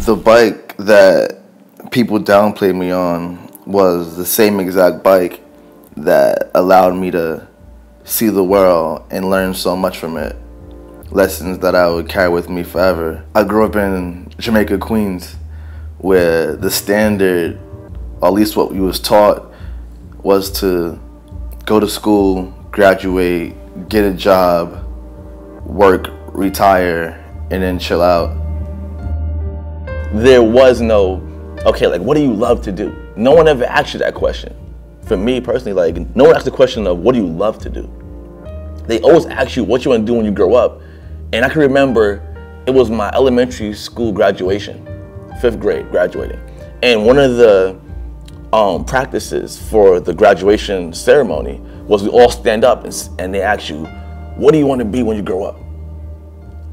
The bike that people downplayed me on was the same exact bike that allowed me to see the world and learn so much from it. Lessons that I would carry with me forever. I grew up in Jamaica, Queens, where the standard, or at least what we was taught, was to go to school, graduate, get a job, work, retire, and then chill out. There was no, okay, like, what do you love to do? No one ever asked you that question. For me personally, like, no one asked the question of, what do you love to do? They always ask you what you want to do when you grow up. And I can remember it was my elementary school graduation, 5th grade, graduating. And one of the practices for the graduation ceremony was we all stand up and they ask you, what do you want to be when you grow up?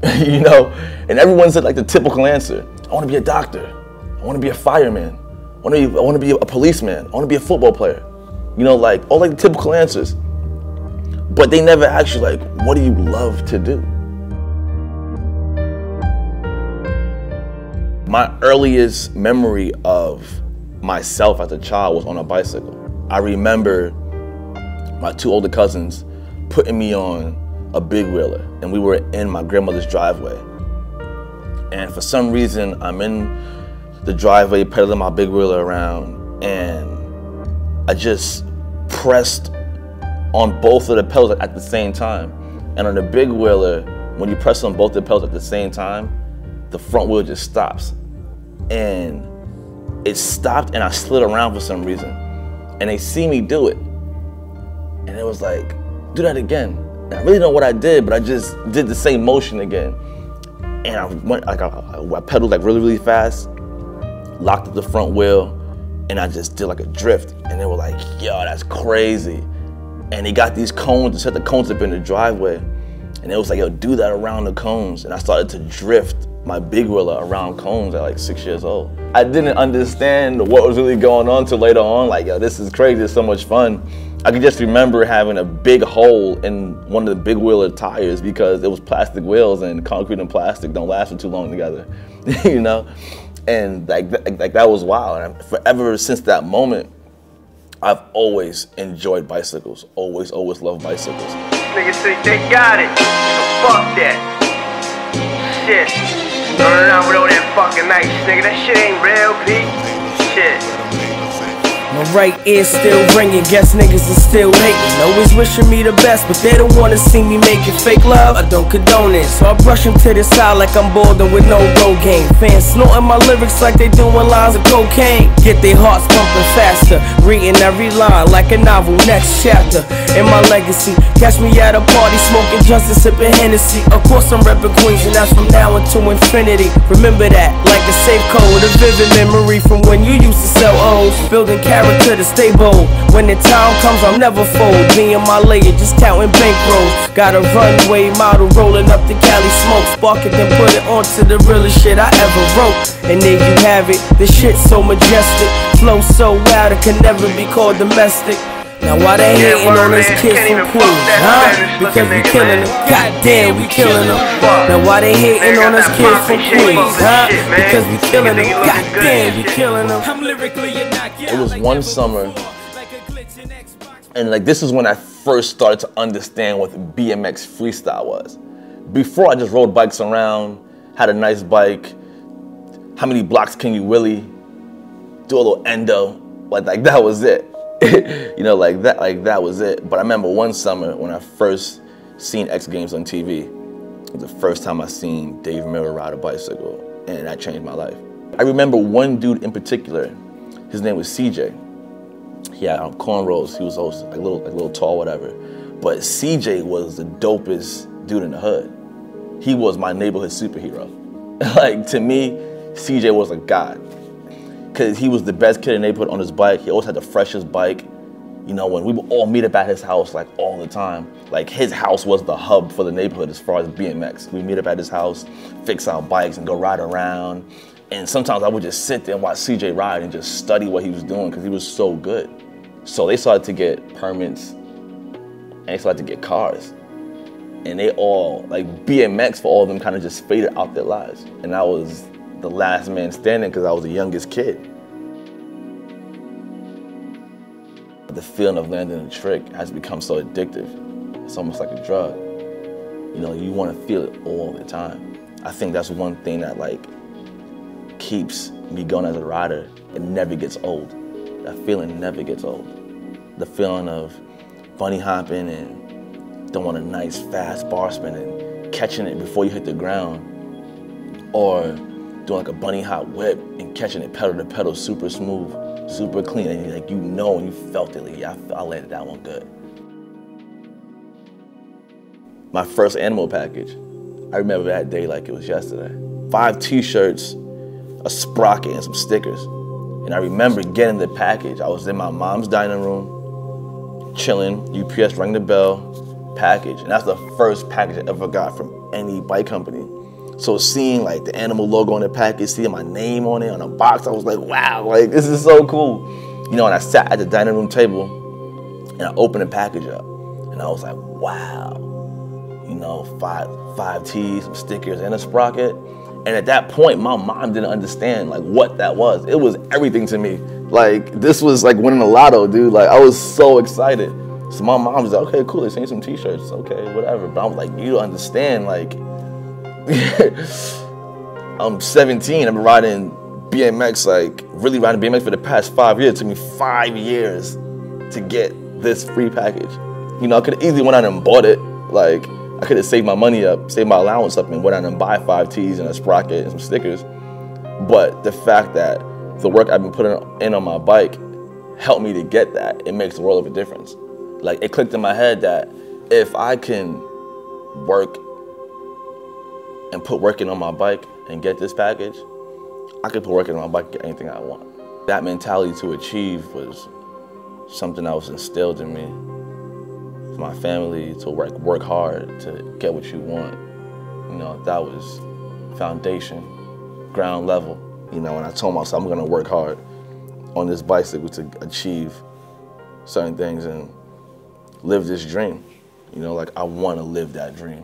You know, and everyone said like the typical answer. I want to be a doctor. I want to be a fireman. I want to be a policeman. I want to be a football player. You know, like all like the typical answers. But they never ask you like, what do you love to do? My earliest memory of myself as a child was on a bicycle. I remember my 2 older cousins putting me on a big wheeler, and we were in my grandmother's driveway. And for some reason, I'm in the driveway pedaling my big wheeler around, and I just pressed on both of the pedals at the same time. And on the big wheeler, when you press on both the pedals at the same time, the front wheel just stops. And it stopped and I slid around for some reason. And they see me do it. And it was like, do that again. And I really don't know what I did, but I just did the same motion again. And I went, like, I pedaled like really, really fast, locked up the front wheel, and I just did like a drift. And they were like, yo, that's crazy. And they got these cones and set the cones up in the driveway. And it was like, yo, do that around the cones. And I started to drift my big wheeler around cones at like 6 years old. I didn't understand what was really going on till later on. Like, yo, this is crazy, it's so much fun. I can just remember having a big hole in one of the big wheeler tires because it was plastic wheels, and concrete and plastic don't last for too long together, you know? And like that was wild. And forever since that moment, I've always enjoyed bicycles. Always loved bicycles. Niggas say they got it, so fuck that. Shit. Running around with all that fucking nice nigga. That shit ain't real, Pete. Shit. My right ear's still ringing, guess niggas are still hating. Always wishing me the best, but they don't wanna see me making fake love. I don't condone it, so I brush them to the side like I'm bored with no road game. Fans snorting my lyrics like they doing lines of cocaine. Get their hearts pumping faster, reading every line like a novel, next chapter in my legacy. Catch me at a party smoking just and sipping Hennessy. Of course I'm repping Queens, and that's from now into infinity. Remember that like a safe code, a vivid memory from when you used to sell O's. Building character to stay bold. When the time comes, I'll never fold. Me and my layer just counting bankrolls. Got a runway model rolling up the Cali smoke. Spark it, then put it onto the realest shit I ever wrote. And there you have it. The shit so majestic, flow so wild it can never be called domestic. Now why they hating on us kids from Queens, huh? Because we killing them. Goddamn, we killing them. Now why they hating on us kids from Queens, huh? Because we killing them. Goddamn, we killing them. It was one summer, and like this is when I first started to understand what BMX freestyle was. Before I just rode bikes around, had a nice bike. How many blocks can you wheelie? Do a little endo, like that was it. You know, like that was it. But I remember one summer when I first seen X Games on TV. It was the first time I seen Dave Mirra ride a bicycle, and that changed my life. I remember one dude in particular. His name was CJ. He had cornrows. He was always like little tall, whatever. But CJ was the dopest dude in the hood. He was my neighborhood superhero. Like, to me, CJ was a god. Because he was the best kid in the neighborhood on his bike. He always had the freshest bike. You know, when we would all meet up at his house, like, all the time. Like, his house was the hub for the neighborhood as far as BMX. We'd meet up at his house, fix our bikes, and go ride around. And sometimes I would just sit there and watch CJ ride and just study what he was doing because he was so good. So they started to get permits, and they started to get cars. And they all, like, BMX for all of them kind of just faded out their lives. And that was the the last man standing because I was the youngest kid. The feeling of landing a trick has become so addictive. It's almost like a drug. You know, you want to feel it all the time. I think that's one thing that like keeps me going as a rider. It never gets old. That feeling never gets old. The feeling of bunny hopping and doing a nice fast bar spin and catching it before you hit the ground, or doing like a bunny hop whip and catching it pedal to pedal super smooth, super clean, and like you know and you felt it, like, yeah, I landed that one good. My first animal package, I remember that day like it was yesterday. 5 t-shirts, a sprocket, and some stickers. And I remember getting the package. I was in my mom's dining room, chilling, UPS rang the bell, package. And that's the first package I ever got from any bike company. So seeing like the animal logo on the package, seeing my name on it, on a box, I was like, wow, like this is so cool. You know, and I sat at the dining room table and I opened the package up. And I was like, wow. You know, five T's, some stickers, and a sprocket. And at that point, my mom didn't understand like what that was. It was everything to me. Like, this was like winning the lotto, dude. Like, I was so excited. So my mom was like, okay, cool, they sent you some t-shirts, okay, whatever. But I was like, you don't understand, like, I'm 17, I've been riding BMX, like, really riding BMX for the past 5 years. It took me 5 years to get this free package. You know, I could have easily went out and bought it. Like, I could have saved my money up, saved my allowance up, and went out and buy 5 T's and a sprocket and some stickers. But the fact that the work I've been putting in on my bike helped me to get that, it makes the world of a difference. Like, it clicked in my head that if I can work and put work in on my bike and get this package, I could put work in on my bike and get anything I want. That mentality to achieve was something that was instilled in me. My family, to work hard to get what you want. You know, that was foundation, ground level. You know, and I told myself I'm gonna work hard on this bicycle to achieve certain things and live this dream. You know, like I wanna live that dream.